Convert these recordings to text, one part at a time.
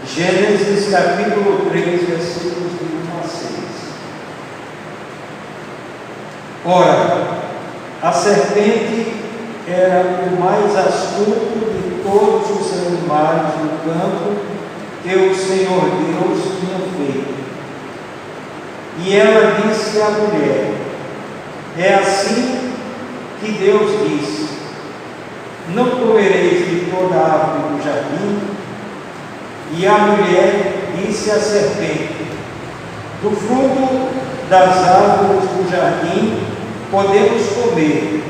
Gênesis capítulo 3, versículos de 1 a 6. Ora, a serpente era o mais astuto de todos os animais do campo que o Senhor Deus tinha feito. E ela disse à mulher: é assim que Deus disse: não comereis de toda a árvore do jardim. E a mulher disse à serpente: do fruto das árvores do jardim podemos comer,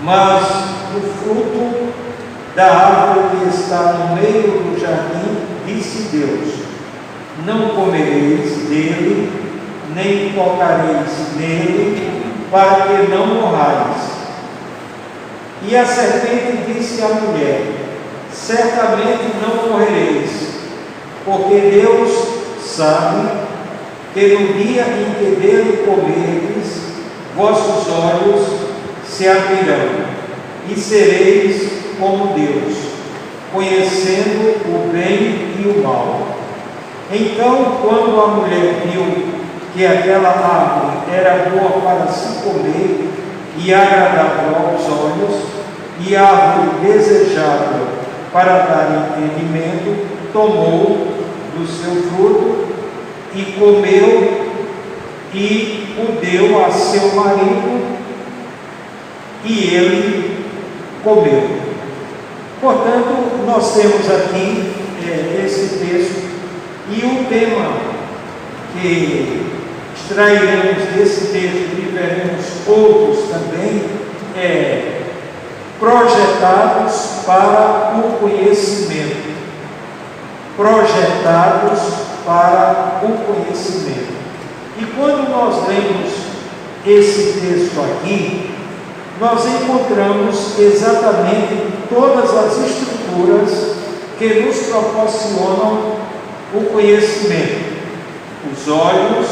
mas do fruto da árvore que está no meio do jardim, disse Deus: não comereis dele, nem tocareis nele, para que não morrais. E a serpente disse à mulher: certamente não morrereis, porque Deus sabe que no dia em que dele comerdes, vossos olhos se abrirão, e sereis como Deus, conhecendo o bem e o mal. Então, quando a mulher viu que aquela árvore era boa para se comer e agradável aos olhos, e árvore desejável para dar entendimento, tomou do seu fruto e comeu, e o deu a seu marido, e ele comeu. Portanto, nós temos aqui esse texto, e o tema que extrairemos desse texto, e veremos outros também, é projetados para o conhecimento. Projetados para o conhecimento. E quando nós lemos esse texto aqui, nós encontramos exatamente todas as estruturas que nos proporcionam o conhecimento. Os olhos,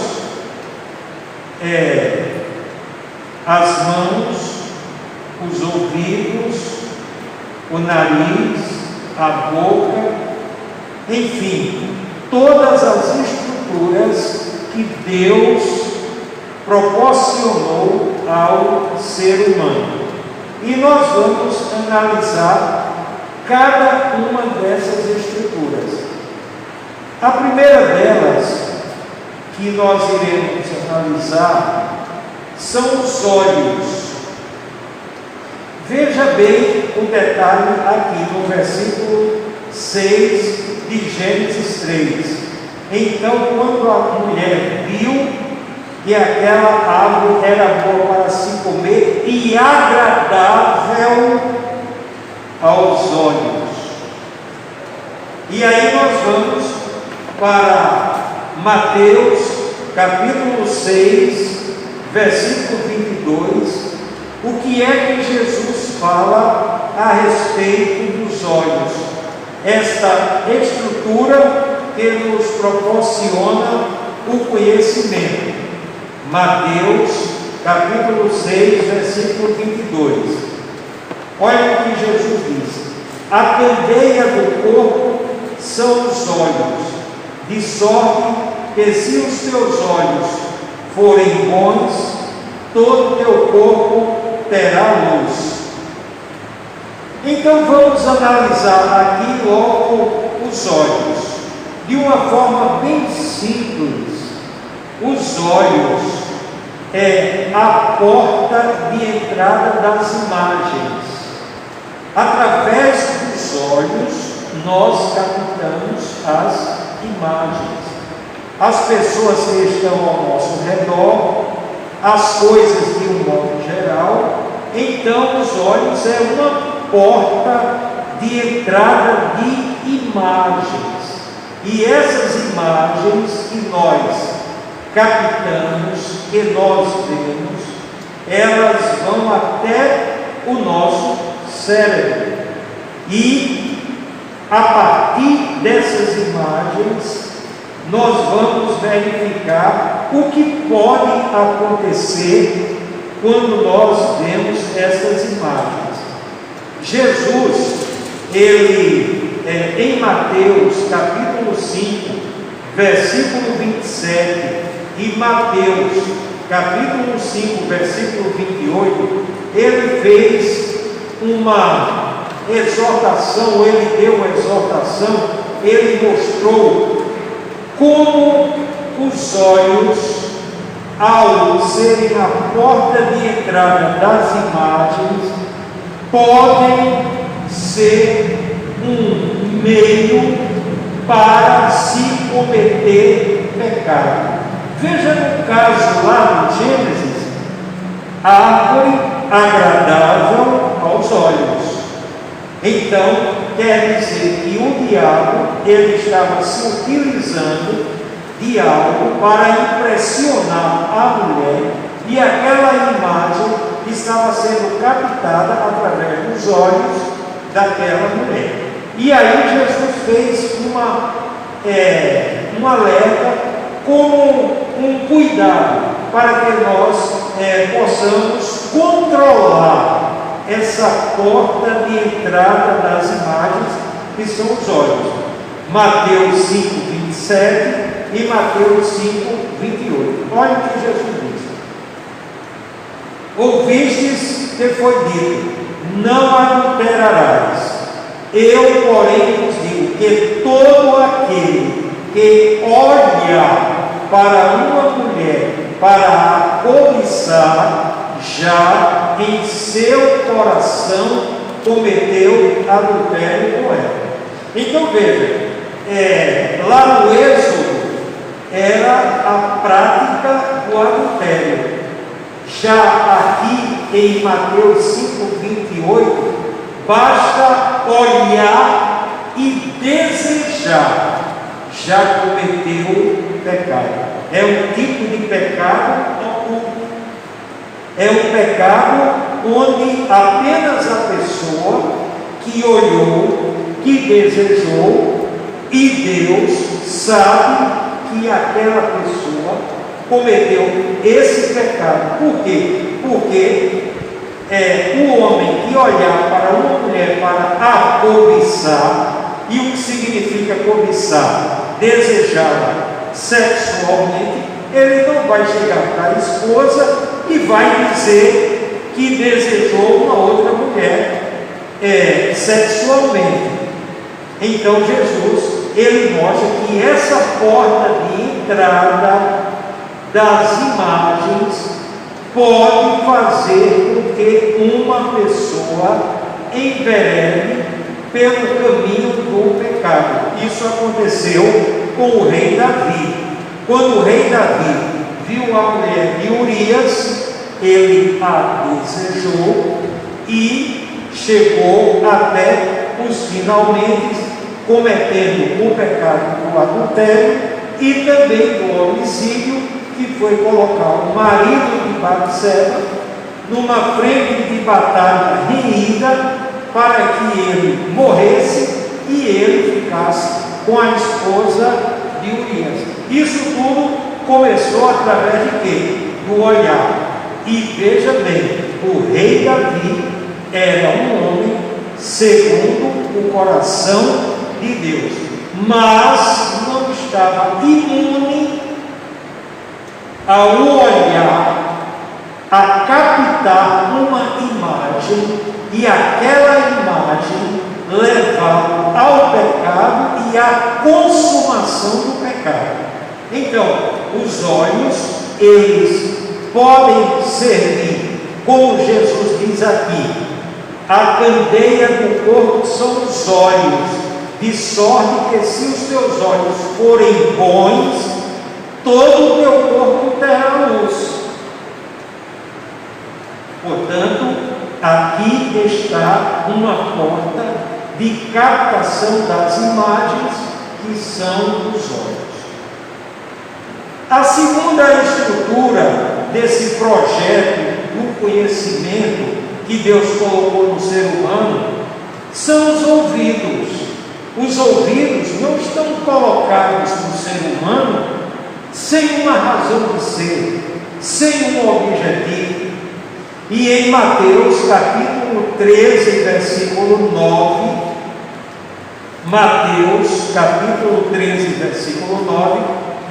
as mãos, os ouvidos, o nariz, a boca, enfim, todas as estruturas que Deus proporcionou ao ser humano. E nós vamos analisar cada uma dessas estruturas. A primeira delas, que nós iremos analisar, são os olhos. Veja bem o detalhe aqui no versículo 6 de Gênesis 3. Então, quando a mulher viu que aquela árvore era boa para se comer e agradável aos olhos. E aí nós vamos para Mateus capítulo 6, versículo 22, o que é que Jesus fala a respeito dos olhos, esta estrutura que nos proporciona o conhecimento. Mateus capítulo 6, versículo 22. Olha o que Jesus diz: a candeia do corpo são os olhos, de sorte que se os teus olhos forem bons, todo o teu corpo terá luz. Então vamos analisar aqui logo os olhos, de uma forma bem simples. Os olhos é a porta de entrada das imagens. Através dos olhos nós captamos as imagens, as pessoas que estão ao nosso redor, as coisas de um modo geral. Então os olhos é uma porta de entrada de imagens, e essas imagens que nós captamos, que nós vemos, elas vão até o nosso cérebro, e a partir dessas imagens nós vamos verificar o que pode acontecer quando nós vemos essas imagens. Jesus, ele em Mateus capítulo 5, versículo 27, e Mateus capítulo 5, versículo 28, ele fez uma exortação, ele deu uma exortação, ele mostrou como os olhos, ao serem a porta de entrada das imagens, podem ser um meio para se cometer pecado. Veja no caso lá no Gênesis, árvore agradável aos olhos. Então, quer dizer que o diabo, ele estava se utilizando de algo para impressionar a mulher, e aquela imagem estava sendo captada através dos olhos daquela mulher. E aí Jesus fez um alerta como um cuidado para que nós possamos controlar essa porta de entrada das imagens, que são os olhos. Mateus 5, 27 e Mateus 5, 28. Olha o que Jesus diz: ouvistes que foi dito, não adulterarás. Eu, porém, vos digo que todo aquele que olha para uma mulher para a cobiçar, já em seu coração cometeu adultério com ela. Então veja, lá no Êxodo era a prática do adultério. Já aqui em Mateus 5, 28, basta olhar e desejar, já cometeu pecado. É um tipo de pecado oculto. É um pecado onde apenas a pessoa que olhou, que desejou, e Deus sabe que aquela pessoa cometeu esse pecado. Por quê? Porque o homem que olhar para uma mulher para a cobiçar, e o que significa cobiçar? Desejar sexualmente, ele não vai chegar para a esposa e vai dizer que desejou uma outra mulher sexualmente. Então Jesus, ele mostra que essa porta de entrada das imagens pode fazer com que uma pessoa enverede pelo caminho do pecado. Isso aconteceu com o rei Davi. Quando o rei Davi viu a mulher de Urias, ele a desejou e chegou até os finalmente, cometendo o pecado do adultério e também do homicídio, que foi colocar o marido de Batseba numa frente de batalha renhida, para que ele morresse e ele ficasse com a esposa de Urias. Isso tudo começou através de quê? Do olhar. E veja bem, o rei Davi era um homem segundo o coração de Deus, mas não estava imune ao olhar, a captar uma imagem e aquela imagem levar ao pecado e à consumação do pecado. Então, os olhos, eles podem servir, como Jesus diz aqui, a candeia do corpo são os olhos, de sorte que se os teus olhos forem bons, todo o teu corpo terá luz. Portanto, aqui está uma porta de captação das imagens, que são os olhos. A segunda estrutura desse projeto do conhecimento que Deus colocou no ser humano são os ouvidos. Os ouvidos não estão colocados no ser humano sem uma razão de ser, sem um objetivo. E em Mateus capítulo 13, versículo 9, Mateus capítulo 13, versículo 9,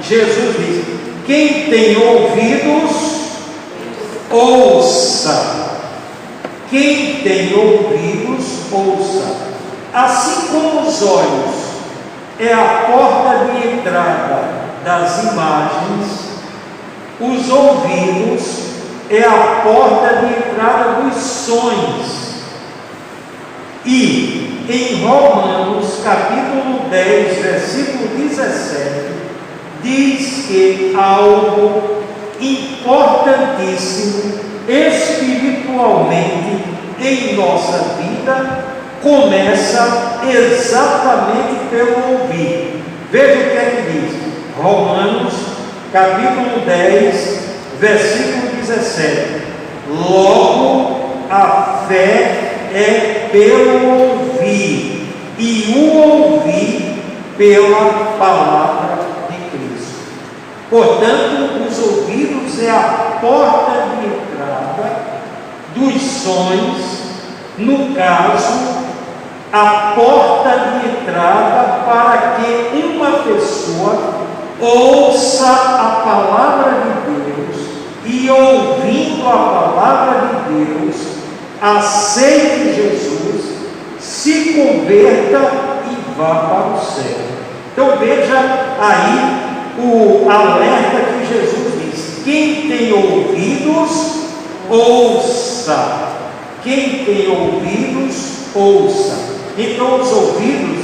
Jesus diz: quem tem ouvidos, ouça. Quem tem ouvidos, ouça. Assim como os olhos é a porta de entrada das imagens, os ouvidos é a porta de entrada dos sonhos. E em Romanos capítulo 10, versículo 17, diz que algo importantíssimo espiritualmente em nossa vida começa exatamente pelo ouvir. Veja o que é que diz Romanos capítulo 10, versículo 17: logo a fé é pelo ouvir, e o ouvir pela palavra de Cristo. Portanto, os ouvidos é a porta de entrada dos sonhos, no caso, a porta de entrada para que uma pessoa ouça a palavra de Deus e, ouvindo a palavra de Deus, aceite Jesus, se converta e vá para o céu. Então veja aí o alerta que Jesus diz: quem tem ouvidos, ouça. Quem tem ouvidos, ouça. Então os ouvidos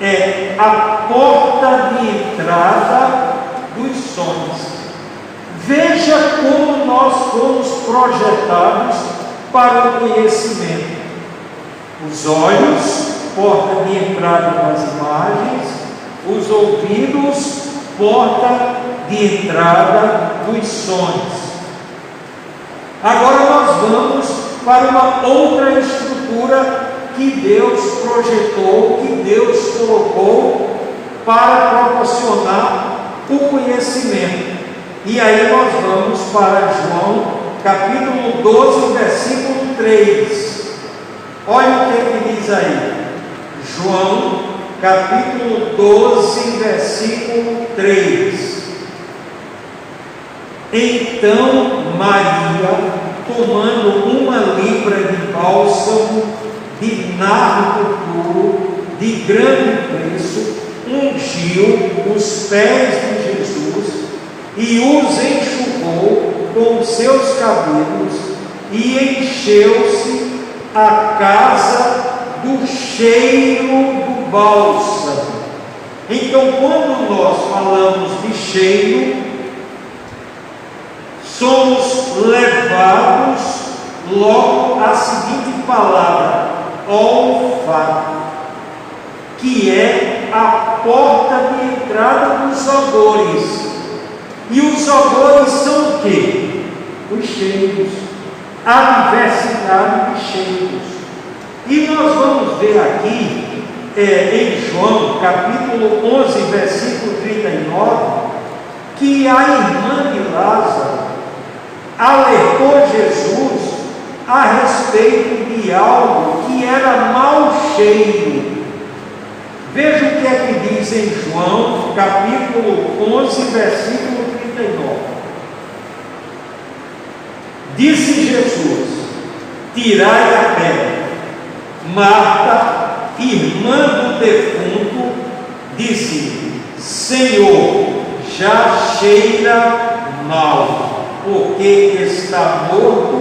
é a porta de entrada dos sonhos. Veja como nós fomos projetados para o conhecimento. Os olhos, porta de entrada das imagens; os ouvidos, porta de entrada dos sonhos. Agora nós vamos para uma outra estrutura que Deus projetou, que Deus colocou para proporcionar o conhecimento. E aí nós vamos para João capítulo 12, versículo 3. Olha o que diz aí. João capítulo 12, versículo 3. Então Maria, tomando uma libra de bálsamo de nardo puro, de grande preço, ungiu os pés de Jesus e os enxugou com os seus cabelos, e encheu-se a casa do cheiro do bálsamo. Então, quando nós falamos de cheiro, somos levados logo à seguinte palavra: olfato, que é a porta de entrada dos odores. E os odores são o quê? Os cheiros, a diversidade de cheiros. E nós vamos ver aqui em João capítulo 11, versículo 39, que a irmã de Lázaro alertou Jesus a respeito de algo que era mau cheiro. Veja o que é que diz em João capítulo 11, versículo 39. Disse Jesus: tirai a pedra. Marta, irmã do defunto, disse: Senhor, já cheira mal, porque está morto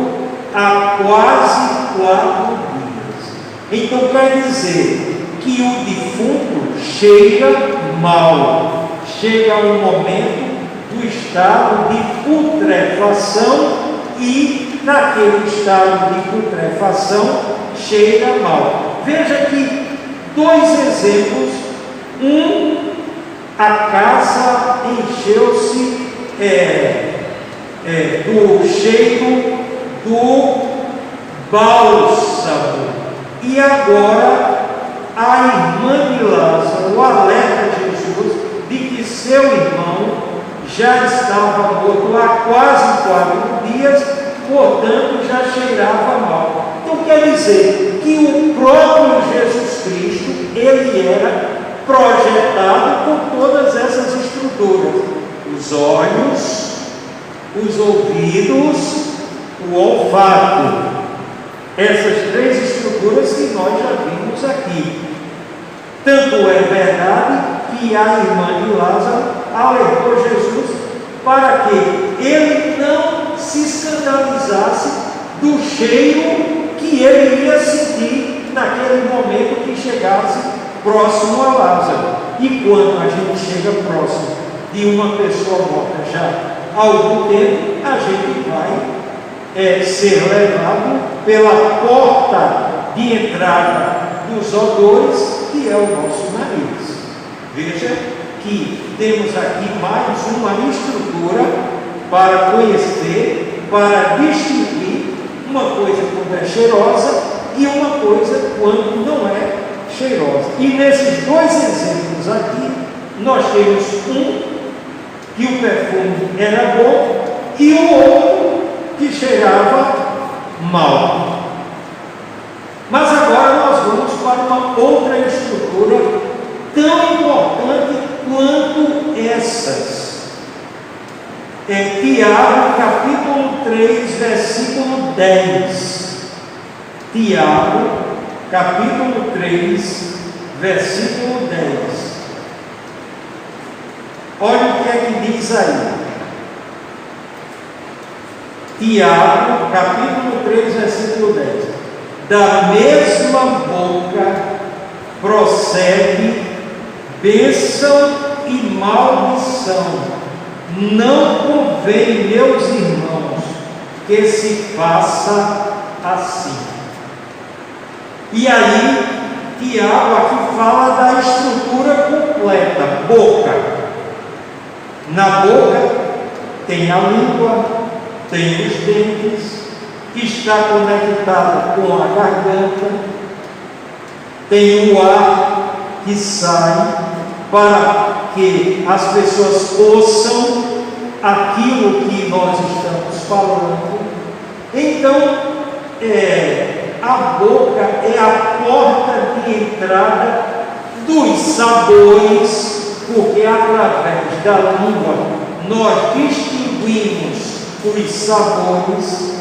há quase 4 dias. Então quer dizer que o defunto cheira mal, chega um momento do estado de putrefação, e naquele estado de putrefação cheira mal. Veja que 2 exemplos: a casa encheu-se do cheiro do bálsamo, e agora a irmã de Lázaro alerta Jesus de que seu irmão já estava morto há quase 4 dias, portanto já cheirava mal. Então quer dizer que o próprio Jesus Cristo, ele era projetado com todas essas estruturas: os olhos, os ouvidos, o olfato. Essas três estruturas que nós já vimos aqui. Tanto é verdade que a irmã de Lázaro alertou Jesus para que ele não se escandalizasse do cheiro que ele ia sentir naquele momento que chegasse próximo a Lázaro. E quando a gente chega próximo de uma pessoa morta já há algum tempo, a gente vai ser levado pela porta de entrada dos odores, que é o nosso nariz. Veja que temos aqui mais uma estrutura para conhecer, para distinguir uma coisa quando é cheirosa e uma coisa quando não é cheirosa. E nesses dois exemplos aqui, nós temos um que o perfume era bom e o outro que cheirava mal. Mas agora nós vamos para uma outra estrutura tão importante quanto essas. Tiago, capítulo 3, versículo 10. Tiago, capítulo 3, versículo 10. Olha o que é que diz aí. Tiago, capítulo 3, versículo 10. Da mesma boca procede bênção e maldição. Não convém, meus irmãos, que se faça assim. E aí, Tiago aqui fala da estrutura completa, boca. Na boca tem a língua, tem os dentes, está conectado com a garganta, tem o ar que sai para que as pessoas ouçam aquilo que nós estamos falando. Então, a boca é a porta de entrada dos sabores, porque através da língua nós distinguimos os sabores,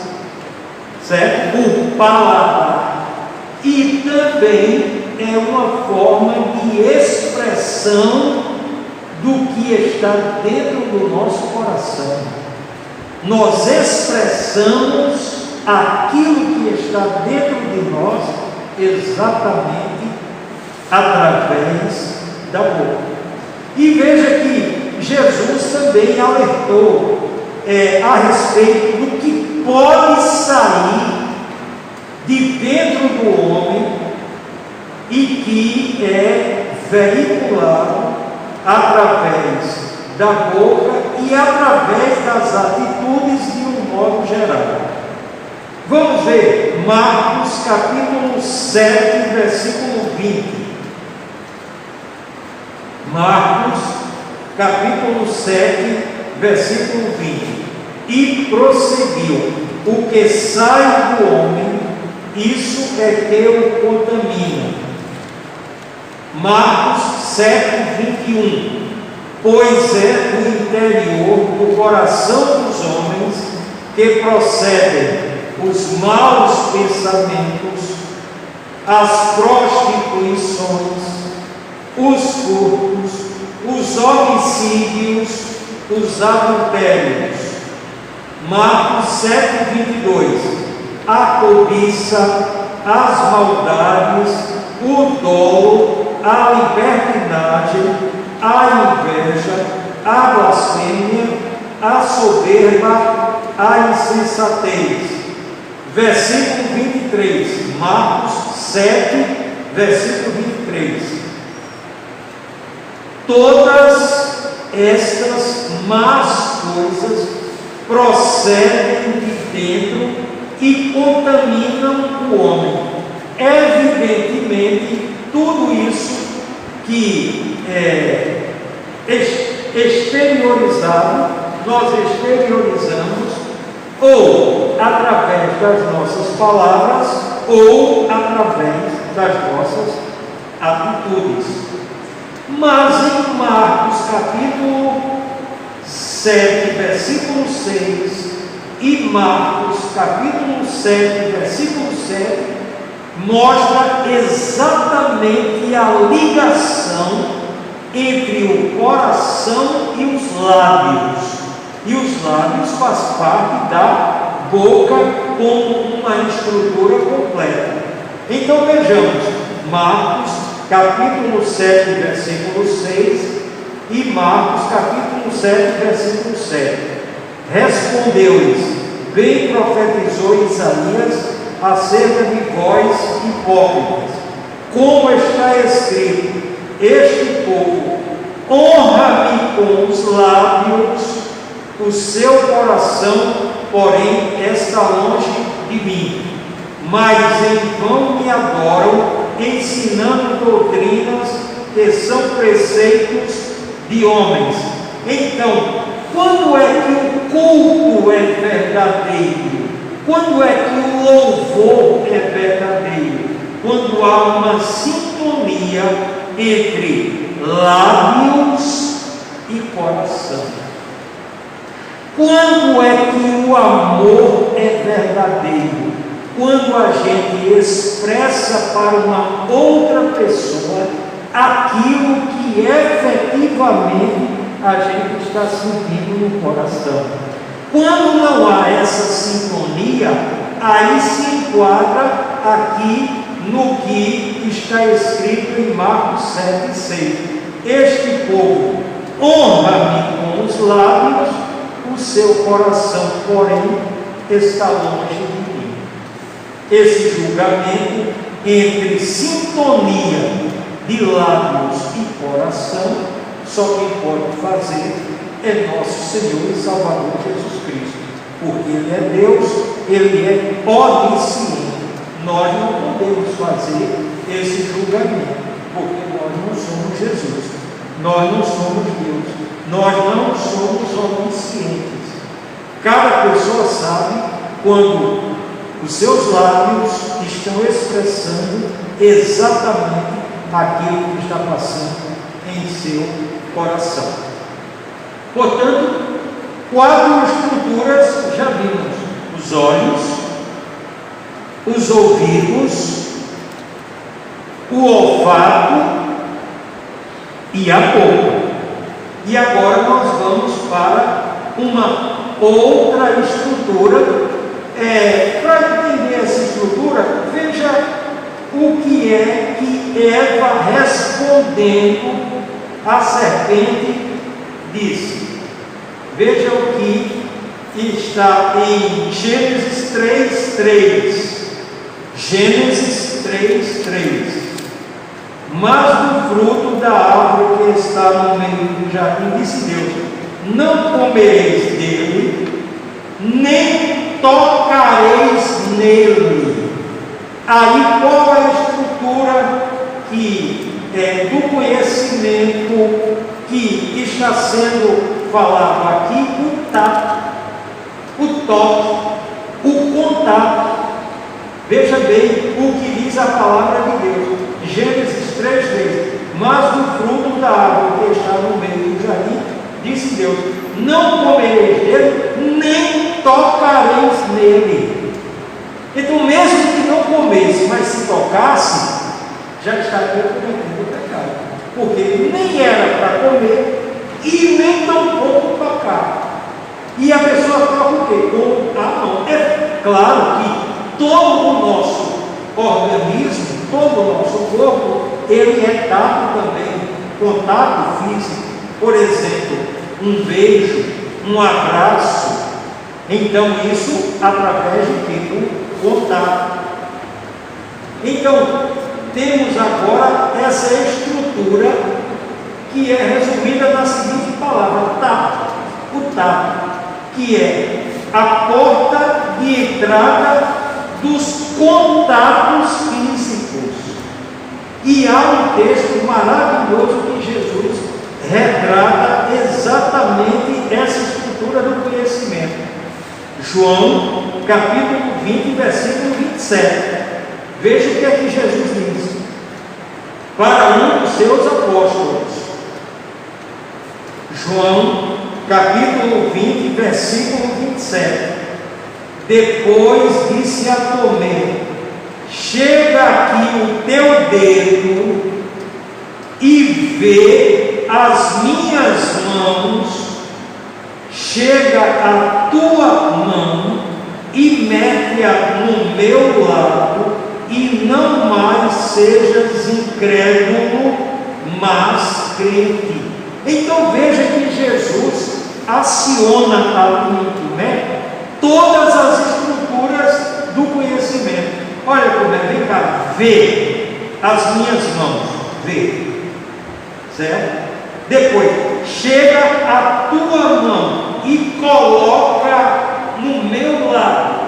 certo? O paladar. E também é uma forma de expressão do que está dentro do nosso coração. Nós expressamos aquilo que está dentro de nós exatamente através da boca. E veja que Jesus também alertou a respeito do que pode sair de dentro do homem e que é veiculado através da boca e através das atitudes de um modo geral. Vamos ver Marcos capítulo 7, versículo 20. Marcos capítulo 7, versículo 20. E prosseguiu: o que sai do homem, isso é que o contamina. Marcos 7, 21. Pois é do interior do coração dos homens que procedem os maus pensamentos, as prostituições, os furtos, os homicídios, os adultérios. Marcos 7, 22. A cobiça, as maldades, o dolo, a libertinagem, a inveja, a blasfêmia, a soberba, a insensatez. Versículo 23, Marcos 7, versículo 23. Todas estas más coisas procedem de dentro e contaminam o homem. Evidentemente, tudo isso que é exteriorizado, nós exteriorizamos ou através das nossas palavras ou através das nossas atitudes. Mas em Marcos capítulo 7, versículo 6 e Marcos capítulo 7, versículo 7, mostra exatamente a ligação entre o coração e os lábios. E os lábios faz parte da boca como uma estrutura completa. Então vejamos, Marcos capítulo 7, versículo 6 e Marcos capítulo 7, versículo 7. Respondeu-lhes: bem profetizou Isaías acerca de vós, hipócritas, como está escrito: este povo honra-me com os lábios, o seu coração, porém, está longe de mim. Mas em vão me adoram, ensinando doutrinas que são preceitos de homens. Então, quando é que o culto é verdadeiro? Quando é que o louvor é verdadeiro? Quando há uma sintonia entre lábios e coração. Quando é que o amor é verdadeiro? Quando a gente expressa para uma outra pessoa aquilo que efetivamente a gente está sentindo no coração. Quando não há essa sintonia, aí se enquadra aqui no que está escrito em Marcos 7,6. Este povo honra-me com os lábios, o seu coração, porém, está longe de mim. Esse julgamento entre sintonia de lábios e coração, só quem pode fazer é nosso Senhor e Salvador Jesus Cristo, porque Ele é Deus, Ele é onisciente. Nós não podemos fazer esse julgamento, porque nós não somos Jesus, nós não somos Deus, nós não somos oniscientes. Cada pessoa sabe quando os seus lábios estão expressando exatamente aquilo que está passando em seu coração. Portanto, 4 estruturas já vimos: os olhos, os ouvidos, o olfato e a boca. E agora nós vamos para uma outra estrutura. Para entender essa estrutura, veja o que é que Eva, respondendo à serpente, disse. Veja o que está em Gênesis 3:3. Gênesis 3:3. Mas do fruto da árvore que está no meio do jardim, disse Deus: não comereis dele, nem tocareis nele. Aí qual é a estrutura que do conhecimento que está sendo falado aqui? O tato, o toque, o contato. Veja bem o que diz a palavra de Deus, Gênesis 3:3. Mas do fruto da árvore que está no meio do jardim, disse Deus: não comereis dele, nem tocareis nele. Então, mesmo que não comesse, mas se tocasse, já estaria cometendo o pecado, porque nem era para comer e nem tampouco tocar. E a pessoa toca o quê? Com a mão. É claro que todo o nosso organismo, todo o nosso corpo, ele é tato também, contato físico. Por exemplo, um beijo, um abraço. Então isso através do contato. Então temos agora essa estrutura que é resumida na seguinte palavra: tato. O tato, que é a porta de entrada dos contatos físicos. E há um texto maravilhoso que Jesus retrata exatamente essa estrutura do conhecimento. João, capítulo 20, versículo 27. Veja o que é que Jesus diz: para um dos seus apóstolos. João, capítulo 20, versículo 27. Depois disse a Tomé: chega aqui o teu dedo e vê as minhas mãos, chega a tua mão e mete-a no meu lado, e não mais sejas incrédulo, mas crente. Então veja que Jesus aciona ali em Tomé todas as estruturas do conhecimento. Olha, Tomé, vem cá, vê as minhas mãos, vê, certo? Depois, chega a tua mão e coloca no meu lado,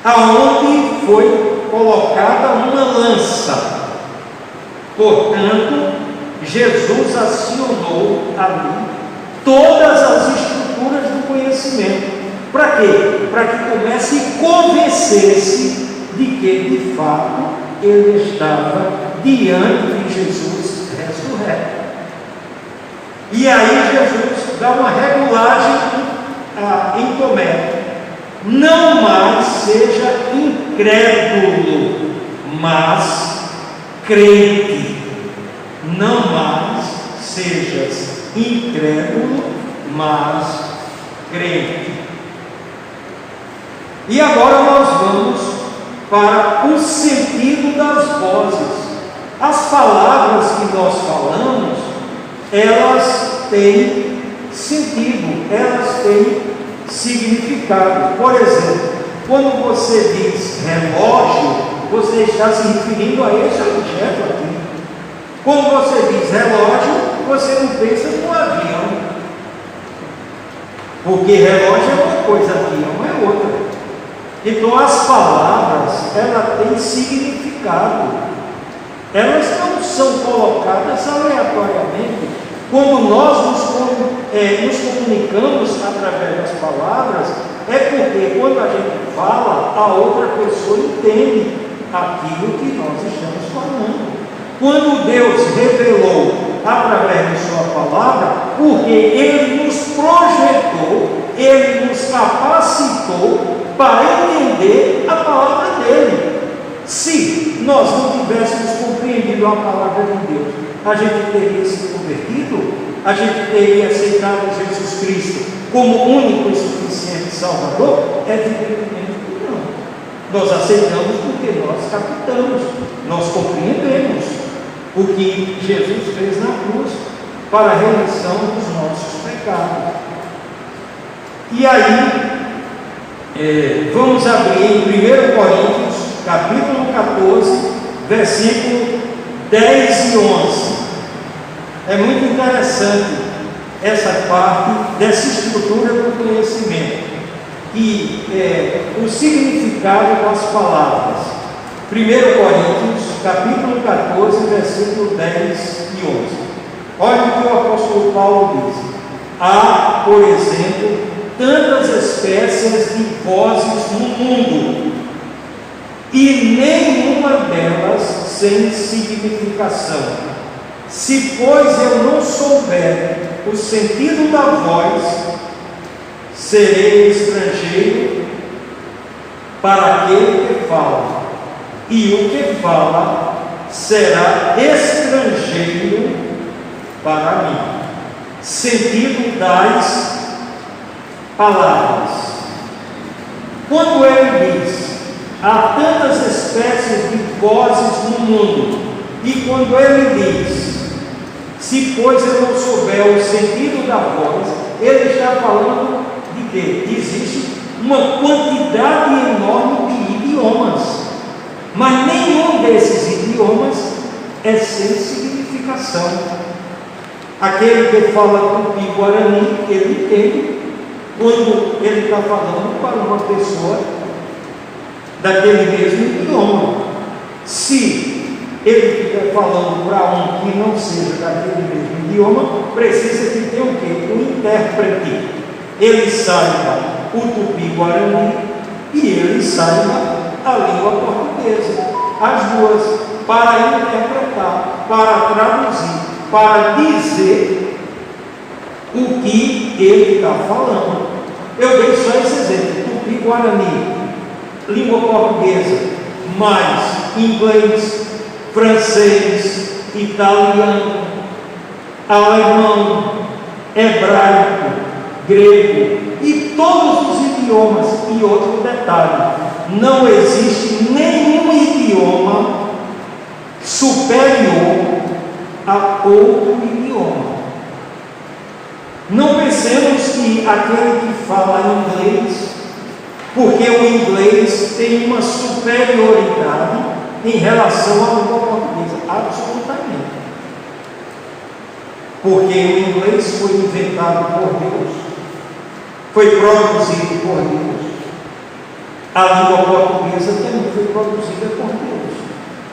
aonde foi colocada uma lança. Portanto, Jesus acionou ali todas as estruturas do conhecimento. Para quê? Para que Tomé se convencesse de que, de fato, ele estava diante de Jesus ressurreto. E aí Jesus dá uma regulagem em Tomé: não mais seja incrédulo, mas crente. Não mais sejas incrédulo, mas crente. E agora nós vamos para o sentido das vozes. As palavras que nós falamos, elas têm sentido, elas têm significado. Por exemplo, quando você diz relógio, você está se referindo a esse objeto aqui. Quando você diz relógio, você não pensa no avião, porque relógio é uma coisa, avião é outra. Então as palavras, elas têm significado, elas não são colocadas aleatoriamente. Quando nós nos comunicamos através das palavras, é porque quando a gente fala, a outra pessoa entende aquilo que nós estamos falando. Quando Deus revelou através de sua palavra, porque Ele nos projetou, Ele nos capacitou para entender a palavra dEle. Se nós não tivéssemos compreendido a palavra de Deus, a gente teria se convertido? A gente teria aceitado Jesus Cristo como único e suficiente Salvador? Evidentemente que não. Nós aceitamos porque nós captamos, nós compreendemos o que Jesus fez na cruz para a remissão dos nossos pecados. E aí, vamos abrir em 1 Coríntios, capítulo 14, versículo 10 e 11. É muito interessante essa parte dessa estrutura do conhecimento, que é o significado das palavras. 1 Coríntios, capítulo 14, versículo 10 e 11. Olha o que o apóstolo Paulo diz: há, por exemplo, tantas espécies de vozes no mundo, e nenhuma delas sem significação. Se, pois, eu não souber o sentido da voz, serei estrangeiro para aquele que fala, e o que fala será estrangeiro para mim. Sentido das palavras. Quando ele diz: há tantas espécies de vozes no mundo, e quando ele diz: se, pois, eu não souber o sentido da voz, ele está falando de quê? Existe uma quantidade enorme de idiomas, mas nenhum desses idiomas é sem significação. Aquele que fala tupi-guarani, ele entende quando ele está falando para uma pessoa daquele mesmo idioma. Se ele estiver falando para um que não seja daquele mesmo idioma, precisa que tenha o quê? Um intérprete. Ele saiba o tupi-guarani e ele saiba a língua portuguesa. As duas. para interpretar, para traduzir, para dizer o que ele está falando. Eu dei só esse exemplo: Tupi-Guarani, língua portuguesa, mais inglês, francês, italiano, alemão, hebraico, grego e todos os idiomas. E outro detalhe: não existe nenhum idioma superior a outro idioma. Não pensemos que aquele que fala inglês, porque o inglês tem uma superioridade em relação à língua portuguesa. Absolutamente. Porque o inglês foi inventado por Deus, foi produzido por Deus. A língua portuguesa também foi produzida por Deus.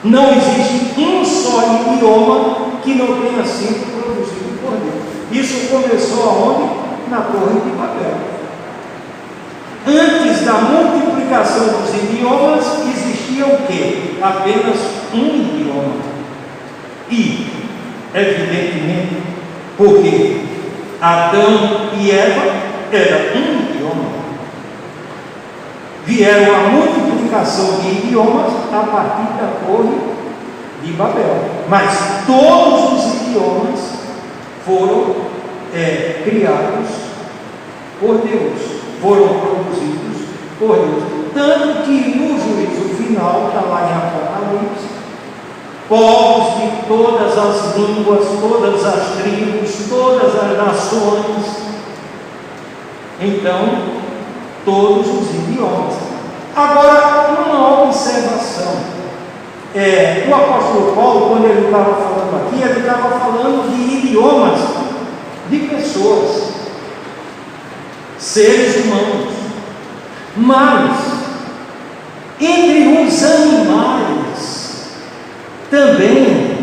Não existe um só idioma que não tenha sido produzido por Deus. Isso começou aonde? Na Torre de Babel. Antes da multiplicação dos idiomas, existia o quê? Apenas um idioma. E, evidentemente, porque Adão e Eva eram um idioma, vieram a multiplicação de idiomas a partir da Torre de Babel. Mas todos os idiomas foram criados por Deus, foram produzidos por Deus. Tanto que no juízo final, está lá em Apocalipse, povos de todas as línguas, todas as tribos, todas as nações, então, todos os idiomas. Agora, uma observação. O apóstolo Paulo, quando ele estava falando aqui, ele estava falando de idiomas de pessoas, seres humanos. Mas, entre os animais, também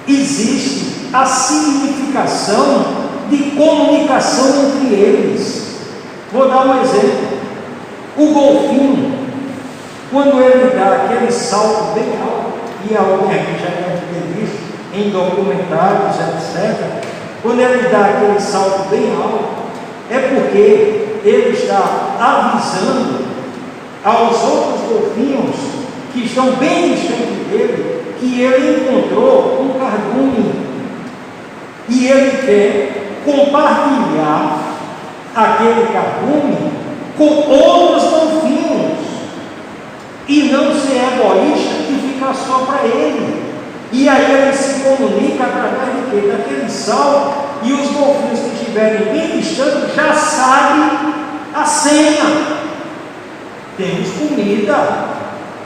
existe a significação de comunicação entre eles. Vou dar um exemplo. O golfinho, quando ele dá aquele salto bem alto, e alguém aqui já deve ter visto em documentários, etc., quando ele dá aquele salto bem alto, é porque ele está avisando aos outros golfinhos que estão bem distantes dele, que ele encontrou um cardume e ele quer compartilhar aquele cardume com outros golfinhos e não ser egoísta e ficar só para ele. E aí ele se comunica através de quê? Daquele salto, e os golfinhos que estiverem bem distantes já sabem a senha. Temos comida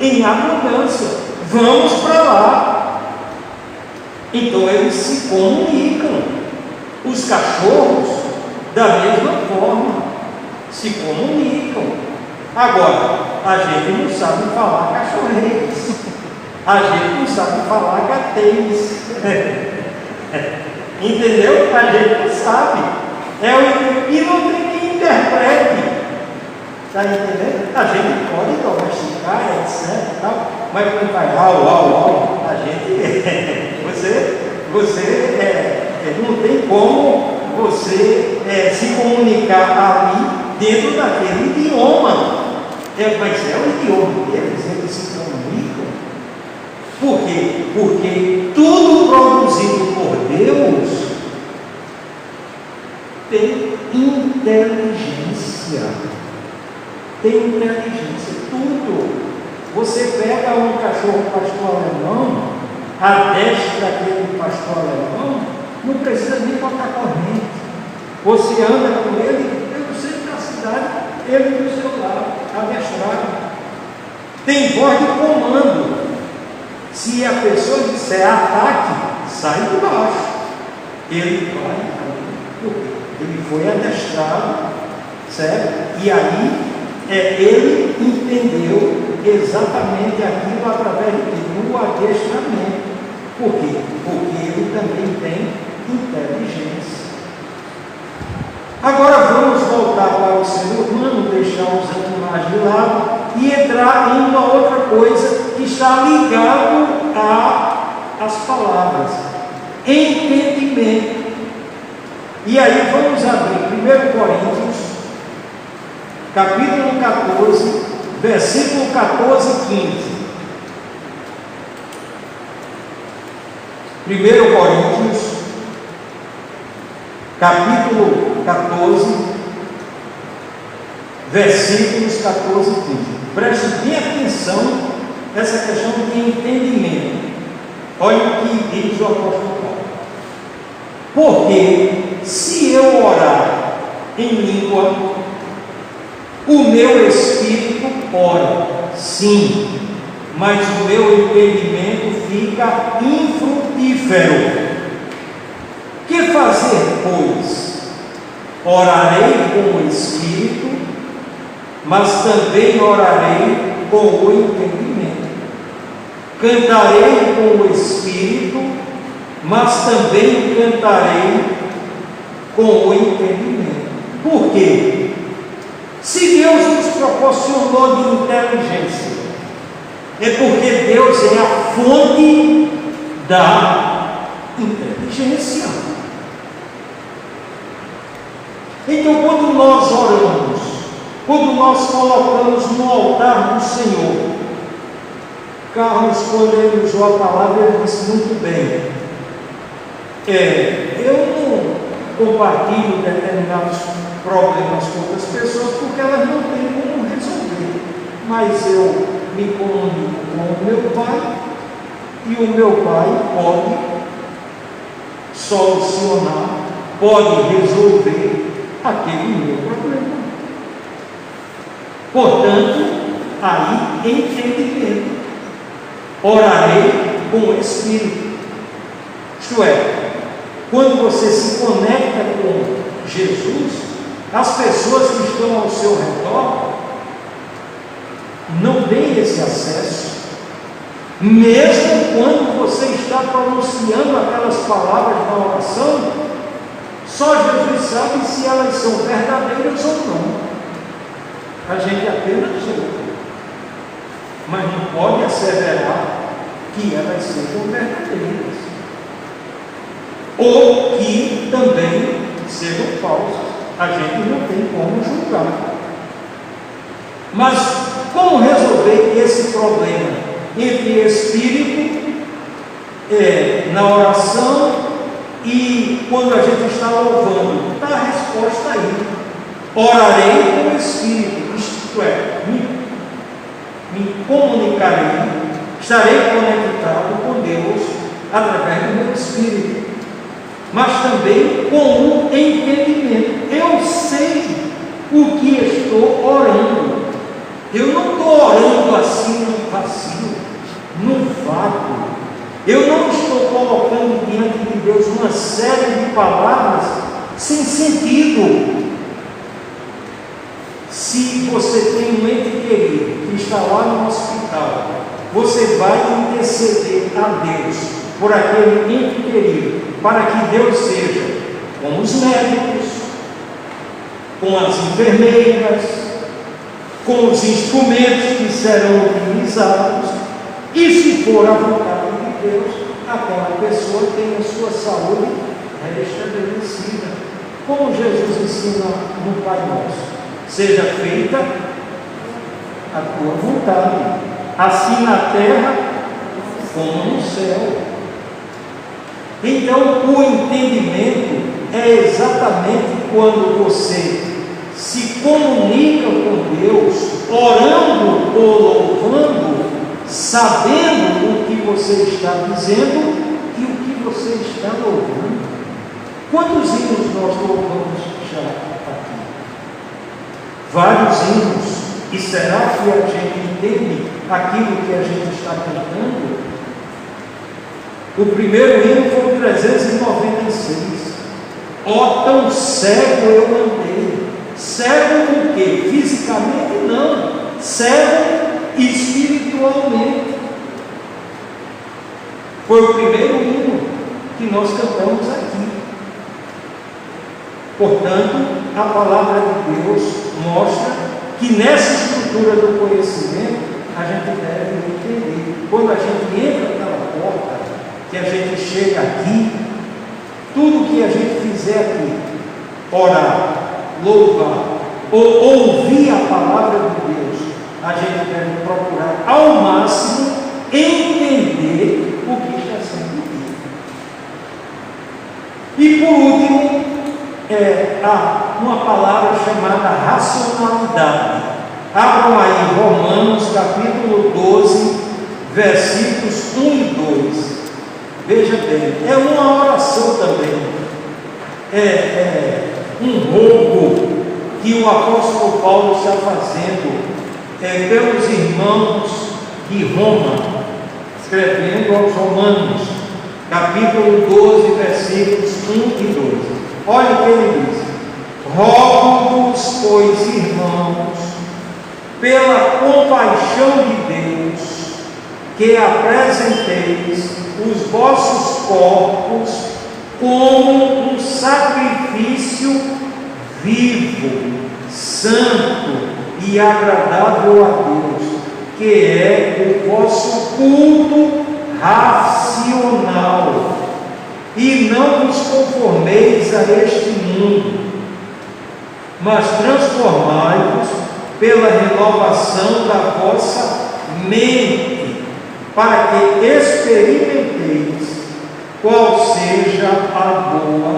em abundância, vamos para lá. Então eles se comunicam. Os cachorros, da mesma forma, se comunicam. Agora, a gente não sabe falar cachorreiros, a gente não sabe falar gatês. Entendeu? A gente não sabe. E não tem quem interprete. Está entendendo? A gente pode domesticar, etc. Tal, mas quando vai a gente. Você não tem como você se comunicar ali dentro daquele idioma. Mas é o idioma deles, eles se comunicam. Por quê? Porque tudo produzido por Deus tem inteligência. Tem inteligência, tudo. Você pega um cachorro pastor alemão, adestra aquele pastor alemão, não precisa nem botar corrente. Você anda com ele pelo centro da cidade, ele do seu lado, adestrado. Tem voz de comando. Se a pessoa disser ataque, sai de baixo. Ele vai, ele foi adestrado, certo? E aí, ele entendeu exatamente aquilo através do adestramento. Por quê? Porque ele também tem inteligência. Agora vamos voltar para o ser humano, deixar os animais de lado e entrar em uma outra coisa que está ligado às palavras, entendimento. E aí vamos abrir 1 Coríntios, capítulo 14, versículo 14 e 15. 1 Coríntios, capítulo 14, versículos 14 e 15. Preste bem atenção nessa questão de entendimento. Olha o que diz o apóstolo Paulo. Porque se eu orar em língua, o meu espírito ora, sim, mas o meu entendimento fica infrutífero. Que fazer, pois? Orarei com o espírito, mas também orarei com o entendimento. Cantarei com o espírito, mas também cantarei com o entendimento. Por quê? Se Deus nos proporcionou de inteligência, é porque Deus é a fonte da inteligência. Então, quando nós oramos, quando nós colocamos no altar do Senhor, Carlos, quando ele usou a palavra, ele disse muito bem. Eu não compartilho determinados problemas com outras pessoas porque elas não têm como resolver. Mas eu me comunico com o meu pai e o meu pai pode solucionar, pode resolver aquele meu problema. Portanto, aí entendimento. Orarei com o Espírito. Isto é, quando você se conecta com Jesus, as pessoas que estão ao seu redor não têm esse acesso. Mesmo quando você está pronunciando aquelas palavras na oração, só Jesus sabe se elas são verdadeiras ou não. A gente apenas ouve, mas não pode asseverar que elas sejam verdadeiras, ou que também sejam falsas. A gente não tem como julgar. Mas como resolver esse problema entre espírito na oração e quando a gente está louvando? Está a resposta aí. Orarei com o Espírito, isto é, me comunicarei, estarei conectado com Deus através do meu Espírito, mas também com o entendimento. Eu sei o que estou orando. Eu não estou orando assim no vazio, no vácuo. Eu não estou colocando diante de Deus uma série de palavras sem sentido. Se você tem um ente querido que está lá no hospital, você vai interceder a Deus por aquele ente querido, para que Deus seja com os médicos, com as enfermeiras, com os instrumentos que serão utilizados, e se for a vontade de Deus, aquela pessoa tem a sua saúde restabelecida, como Jesus ensina no Pai Nosso: seja feita a tua vontade, assim na terra como no céu. Então, o entendimento é exatamente quando você se comunica com Deus, orando ou louvando, sabendo o que você está dizendo e o que você está louvando. Quantos hinos nós louvamos já aqui? Vários hinos. E será que a gente entende aquilo que a gente está cantando? O primeiro hino foi o 396. Ó, tão cego eu andei. Cego o quê? Fisicamente não. Cego espiritualmente. Foi o primeiro hino que nós cantamos aqui. Portanto, a palavra de Deus mostra que nessa estrutura do conhecimento a gente deve entender. Quando a gente entra naquela porta, que a gente chega aqui, tudo que a gente fizer aqui, orar, louvar, ou ouvir a palavra de Deus, a gente deve procurar ao máximo entender o que está sendo dito. E por último, há uma palavra chamada racionalidade. Abram aí Romanos capítulo 12, versículos 1 e 2. Veja bem, é uma oração também, um rogo que o apóstolo Paulo está fazendo pelos irmãos de Roma, escrevendo aos Romanos, capítulo 12, versículos 1 e 2. Olha o que ele diz: rogo-vos, pois, irmãos, pela compaixão de Deus, que apresenteis os vossos corpos como um sacrifício vivo, santo e agradável a Deus, que é o vosso culto racional. E não vos conformeis a este mundo, mas transformai-vos pela renovação da vossa mente, para que experimenteis qual seja a boa,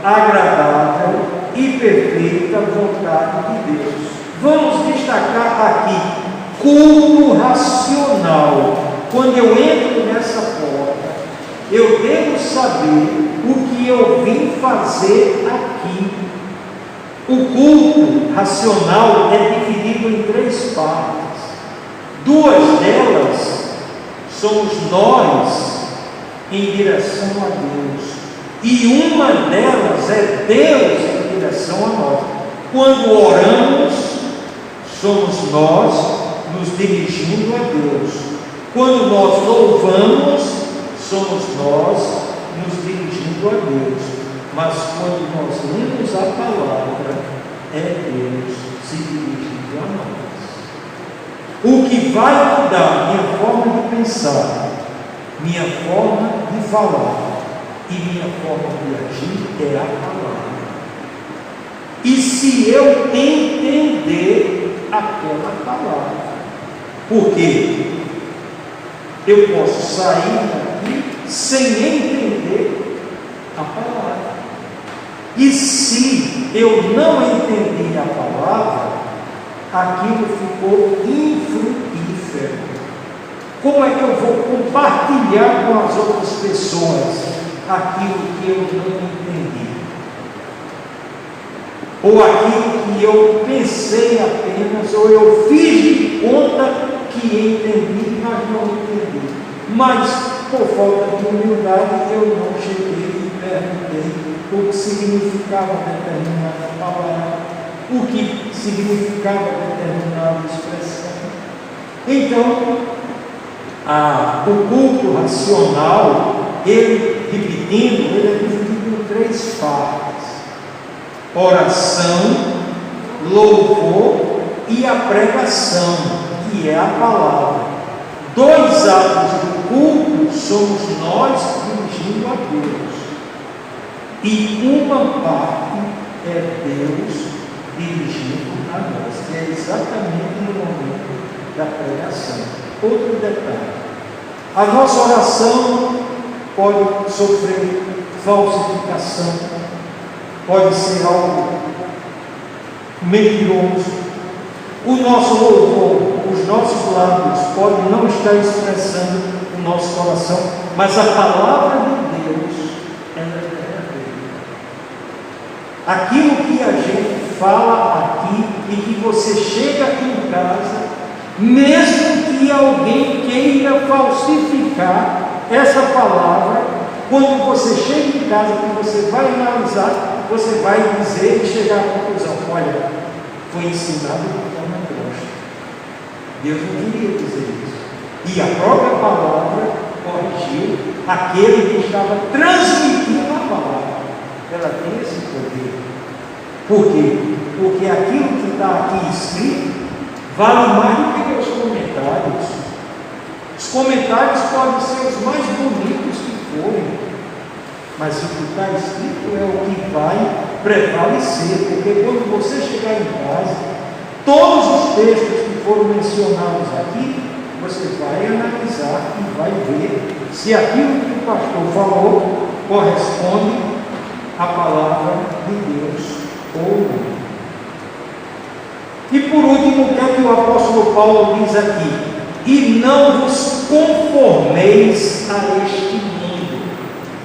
agradável e perfeita vontade de Deus. Vamos destacar aqui culto racional. Quando eu entro nessa porta, eu devo saber o que eu vim fazer aqui. O culto racional é dividido em 3 partes. 2 delas somos nós em direção a Deus, e uma delas é Deus em direção a nós. Quando oramos, somos nós nos dirigindo a Deus. Quando nós louvamos, somos nós nos dirigindo a Deus. Mas quando nós lemos a palavra, é Deus se dirigindo a nós. O que vai mudar minha forma de pensar, minha forma de falar e minha forma de agir é a palavra. E se eu entender aquela palavra, porque eu posso sair daqui sem entender a palavra. E se eu não entendi a palavra, aquilo ficou infrutífero. Como é que eu vou compartilhar com as outras pessoas aquilo que eu não entendi? Ou aquilo que eu pensei apenas, ou eu fiz de conta que entendi, mas não entendi. Mas, por falta de humildade, eu não cheguei e perguntei o que significava determinada palavra, o que significava determinada expressão. Então, o culto racional, ele, repetindo, ele é dividido em 3 partes: oração, louvor e a pregação, que é a palavra. 2 atos do culto somos nós dirigindo a Deus, e uma parte é Deus dirigindo a nós, que é exatamente no momento da pregação. Outro detalhe: a nossa oração pode sofrer falsificação, pode ser algo mentiroso. O nosso louvor, os nossos lábios podem não estar expressando o nosso coração, mas a palavra de Deus, ela é verdadeira. Aquilo que a gente fala aqui e que você chega em casa, mesmo que alguém queira falsificar essa palavra, quando você chega em casa, que você vai analisar, você vai dizer e chegar à conclusão: olha, foi ensinado de forma grossa. Deus não queria dizer isso. E a própria palavra corrigiu aquele que estava transmitindo a palavra. Ela tem esse poder. Por quê? Porque aquilo que está aqui escrito vale mais do que meus comentários. Os comentários podem ser os mais bonitos que forem, mas o que está escrito é o que vai prevalecer, porque quando você chegar em casa, todos os textos que foram mencionados aqui, você vai analisar e vai ver se aquilo que o pastor falou corresponde à palavra de Deus ou não. E por último, o que é que o apóstolo Paulo diz aqui? E não vos conformeis a este mundo.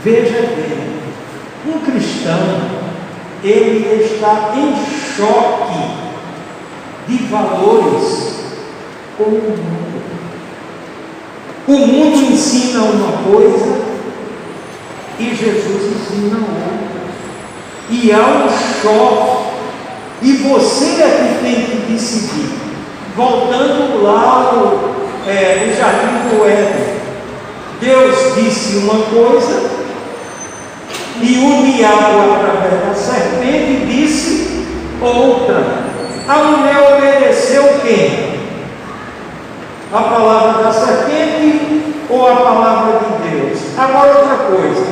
Veja bem, um cristão, ele está em choque de valores com o mundo. O mundo ensina uma coisa e Jesus ensina outra. E há um choque. E você é que tem que decidir. Voltando lá ao jardim do Éden, Deus disse uma coisa e o diabo, através da serpente, disse outra. A mulher obedeceu quem? A palavra da serpente ou a palavra de Deus? Agora outra coisa,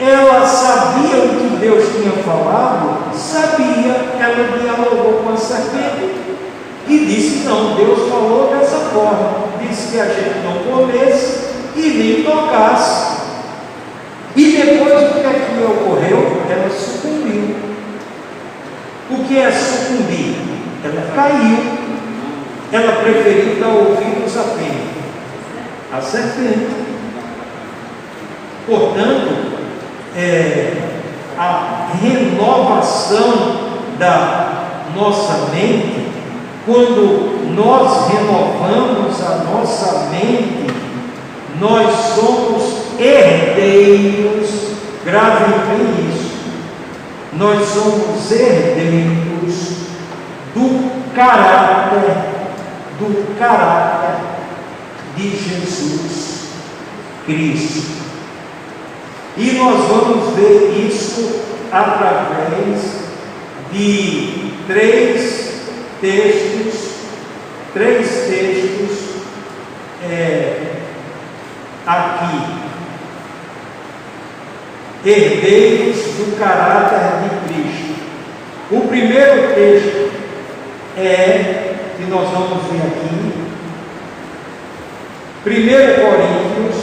ela sabia o que Deus tinha falado? Sabia. Ela dialogou com a serpente e disse: não, Deus falou dessa forma, disse que a gente não comesse e nem tocasse. E depois o que é que ocorreu? Ela sucumbiu. O que é sucumbir? Ela caiu. Ela preferiu dar ouvidos a quem? A serpente. Portanto, a renovação da nossa mente, quando nós renovamos a nossa mente, nós somos herdeiros, grave bem isso, nós somos herdeiros do caráter de Jesus Cristo. E nós vamos ver isso através de três textos aqui. Herdeiros do caráter de Cristo. O primeiro texto que nós vamos ver aqui, 1 Coríntios,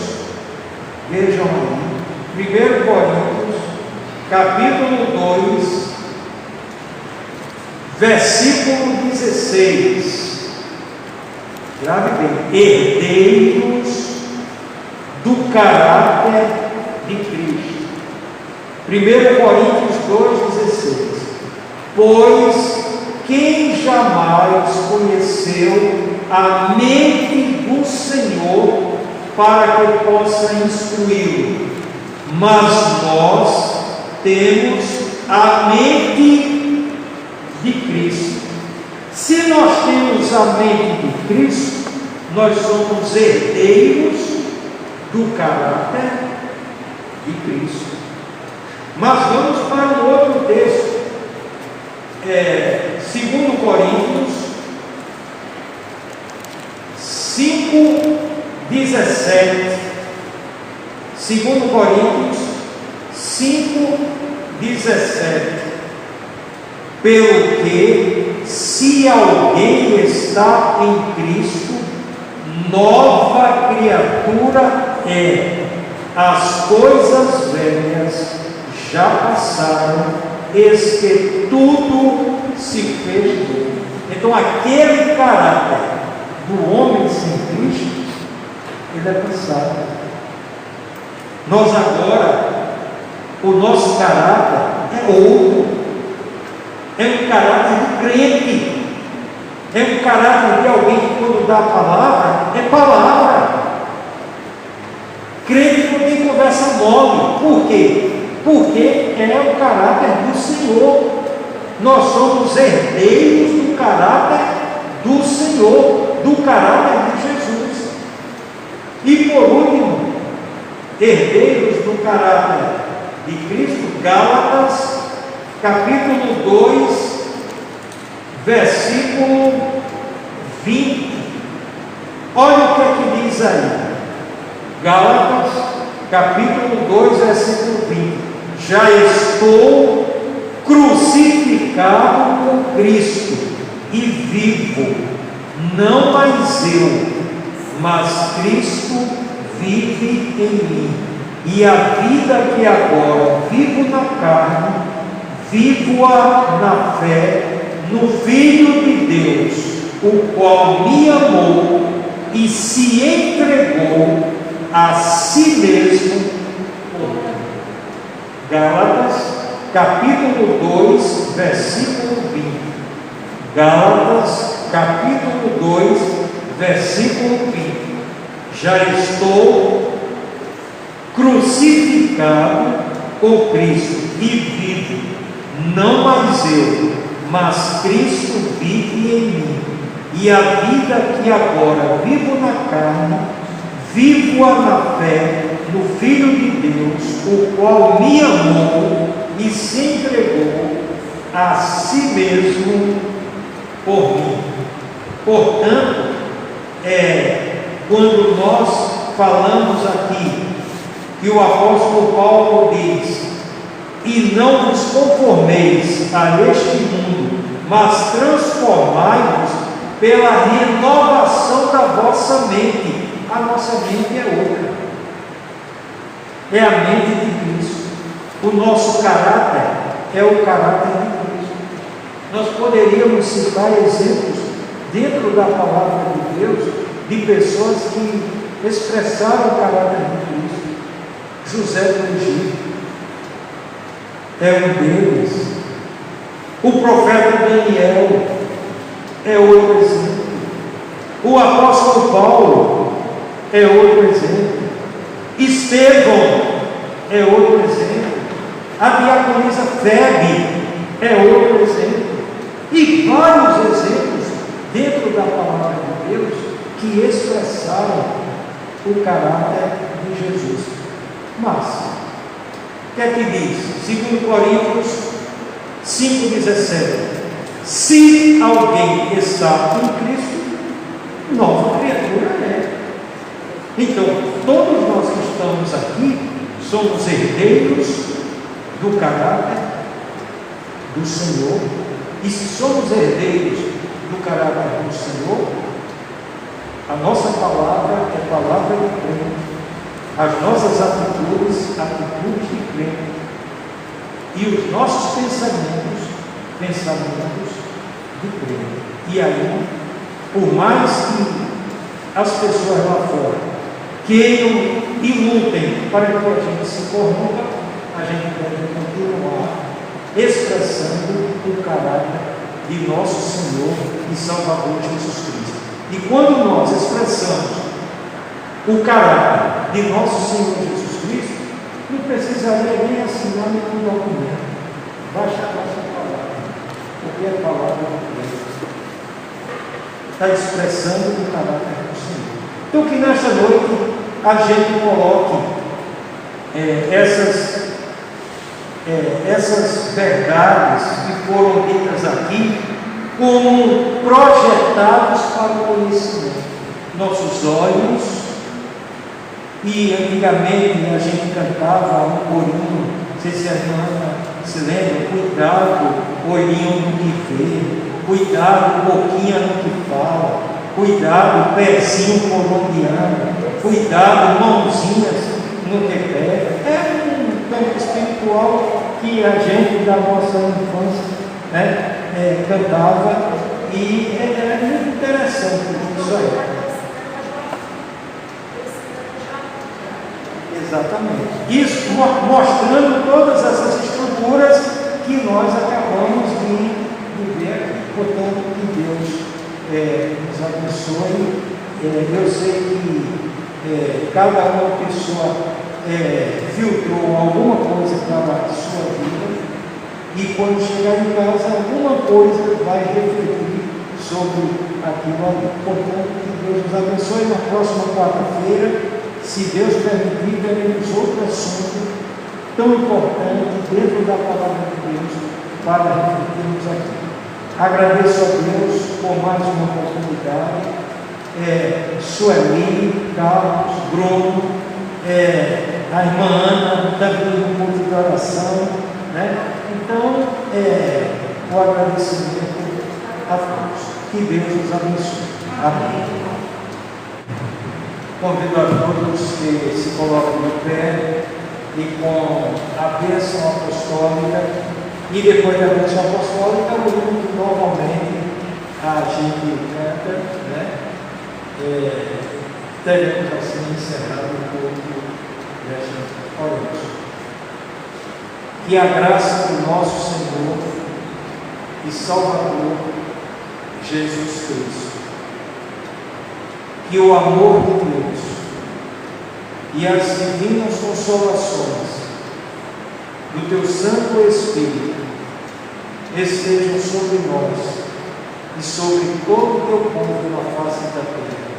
vejam aí, 1 Coríntios, capítulo 2, versículo 16. Grave bem: herdeiros do caráter de Cristo. 1 Coríntios 2,16. Pois quem jamais conheceu a mente do Senhor para que possa instruí-lo? Mas nós temos a mente de Cristo. Se nós temos a mente de Cristo, nós somos herdeiros do caráter de Cristo. Mas vamos para um outro texto. 2 Coríntios 5, 17. 2 Coríntios 5, 17. Pelo que, se alguém está em Cristo, nova criatura é. As coisas velhas já passaram, eis que tudo se fez novo. Então, aquele caráter do homem sem Cristo, ele é passado. Nós agora, o nosso caráter é outro. É um caráter de crente. É um caráter de alguém que, quando dá a palavra, é palavra. Crente não tem conversa mole. Por quê? Porque é o caráter do Senhor. Nós somos herdeiros do caráter do Senhor, do caráter de Jesus. E por último, herdeiros do caráter de Cristo, Gálatas, capítulo 2, versículo 20. Olha o que é que diz diz aí, Gálatas, capítulo 2, versículo 20: já estou crucificado com Cristo e vivo, não mais eu, mas Cristo vive em mim. E a vida que agora vivo na carne, vivo-a na fé no Filho de Deus, o qual me amou e se entregou a si mesmo por mim. Gálatas, capítulo 2, versículo 20. Gálatas, capítulo 2, versículo 20. Já estou crucificado com Cristo e vivo, não mais eu, mas Cristo vive em mim. E a vida que agora vivo na carne, vivo-a na fé no Filho de Deus, o qual me amou e se entregou a si mesmo por mim. Portanto, quando nós falamos aqui que o apóstolo Paulo diz: e não vos conformeis a este mundo, mas transformai-vos pela renovação da vossa mente. A nossa mente é outra, é a mente de Cristo. O nosso caráter é o caráter de Cristo. Nós poderíamos citar exemplos dentro da palavra de Deus de pessoas que expressaram o caráter de Cristo. José do Egito é um deles. O profeta Daniel é outro exemplo. O apóstolo Paulo é outro exemplo. Estevão é outro exemplo. A diaconisa Febe é outro exemplo. E vários exemplos dentro da palavra de Deus que expressaram o caráter de Jesus. Mas, o que é que diz? 2 Coríntios 5,17: se alguém está em Cristo, nova criatura é. Então, todos nós que estamos aqui somos herdeiros do caráter do Senhor. E se somos herdeiros do caráter do Senhor, a nossa palavra é palavra de crente, as nossas atitudes, atitudes de crente, e os nossos pensamentos, pensamentos de crente. E aí, por mais que as pessoas lá fora queiram e lutem para que a gente se corrompa, a gente deve continuar expressando o caráter de nosso Senhor e Salvador Jesus Cristo. E quando nós expressamos o caráter de nosso Senhor Jesus Cristo, não precisaria nem assinar nenhum documento. Basta a nossa palavra, porque a palavra de Deus está expressando o caráter do Senhor. Então, que nesta noite a gente coloque essas verdades que foram ditas aqui como projetados para o conhecimento. Nossos olhos, e antigamente a gente cantava um corinho, não sei se a irmã se lembra: cuidado, olhinho no que vê, cuidado, boquinha no que fala, cuidado, pezinho por onde anda, cuidado, mãozinhas no que pega. É um canto espiritual que a gente da nossa infância cantava, e é muito interessante isso aí. Exatamente. Isso mostrando todas essas estruturas que nós acabamos de ver aqui. Portanto, que Deus nos abençoe. Eu sei que cada uma pessoa filtrou alguma coisa para a sua vida, e quando chegar em casa, alguma coisa vai refletir sobre aquilo ali. Portanto, que Deus nos abençoe. Na próxima quarta-feira, se Deus permitir, veremos outro assunto tão importante dentro da palavra de Deus para refletirmos aqui. Agradeço a Deus por mais uma oportunidade. Sueli, Carlos, Bruno, a irmã Ana, também no culto de oração, né? Então, o agradecimento a todos. Que Deus os abençoe. Amém. Convido a todos que se colocam de pé e com a bênção apostólica, e depois da bênção apostólica, o hino que normalmente a gente canta, né? Teremos assim encerrado o culto desta oração. Que a graça do nosso Senhor e Salvador Jesus Cristo, que o amor de Deus e as divinas consolações do Teu Santo Espírito estejam sobre nós e sobre todo o Teu povo na face da terra,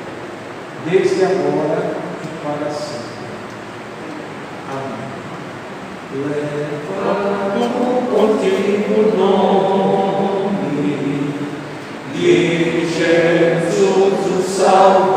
desde agora e para sempre. Amém. Levado contigo nome de Jesus o Salvador.